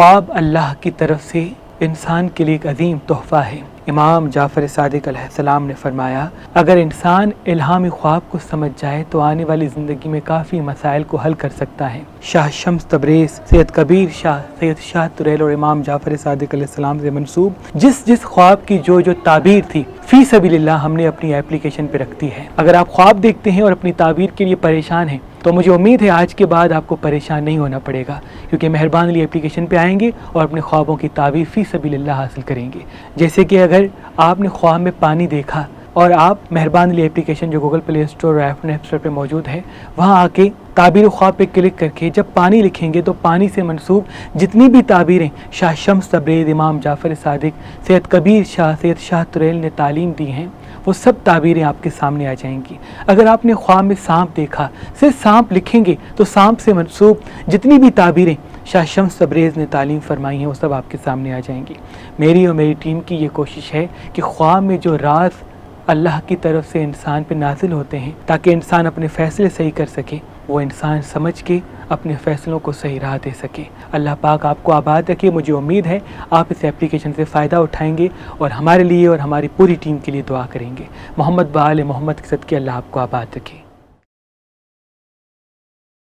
ख्वाब अल्लाह की तरफ से इंसान के लिए एक अजीम तोहफ़ा है। इमाम जाफ़र सादिक अलैहिस्सलाम ने फरमाया, अगर इंसान इल्हामी ख्वाब को समझ जाए तो आने वाली ज़िंदगी में काफ़ी मसाइल को हल कर सकता है। शाह शम्स तबरेज़, सैयद कबीर शाह, सैयद शाह तुरैल और इमाम जाफ़र सादिक अलैहिस्सलाम से मंसूब जिस ख्वाब की जो ताबीर थी फ़ी सबीलिल्लाह हमने अपनी एप्लीकेशन पे रख दी है। अगर आप ख्वाब देखते हैं और अपनी ताबीर के लिए परेशान हैं तो मुझे उम्मीद है आज के बाद आपको परेशान नहीं होना पड़ेगा, क्योंकि मेहरबान अली एप्लीकेशन पे आएंगे और अपने ख्वाबों की ताबीर फ़ी सबीलिल्लाह हासिल करेंगे। जैसे कि अगर आपने ख्वाब में पानी देखा और आप मेहरबान अली एप्लीकेशन जो गूगल प्ले स्टोर और ऐप स्टोर पर मौजूद है, वहाँ आके ताबीर ख्वाब पे क्लिक करके जब पानी लिखेंगे तो पानी से मंसूब जितनी भी ताबीरें शाह शम्स तबरेज़, इमाम जाफ़र सादिक, सैयद कबीर शाह, सैयद शाह तुरैल ने तालीम दी हैं, वो सब ताबीरें आपके सामने आ जाएंगी। अगर आपने ख्वाब में सांप देखा, सिर्फ सांप लिखेंगे तो सांप से मंसूब जितनी भी ताबीरें शाह शम्स तबरेज़ ने तालीम फरमाई हैं वो सब आपके सामने आ जाएंगी। मेरी और मेरी टीम की ये कोशिश है कि ख्वाब में जो राज अल्लाह की तरफ से इंसान पे नाजिल होते हैं ताकि इंसान अपने फ़ैसले सही कर सके, वो इंसान समझ के अपने फ़ैसलों को सही राह दे सके। अल्लाह पाक आपको आबाद रखे। मुझे उम्मीद है आप इस एप्लीकेशन से फ़ायदा उठाएंगे और हमारे लिए और हमारी पूरी टीम के लिए दुआ करेंगे। मोहम्मद बाल मोहम्मद के सदक़े अल्लाह आपको आबाद रखे।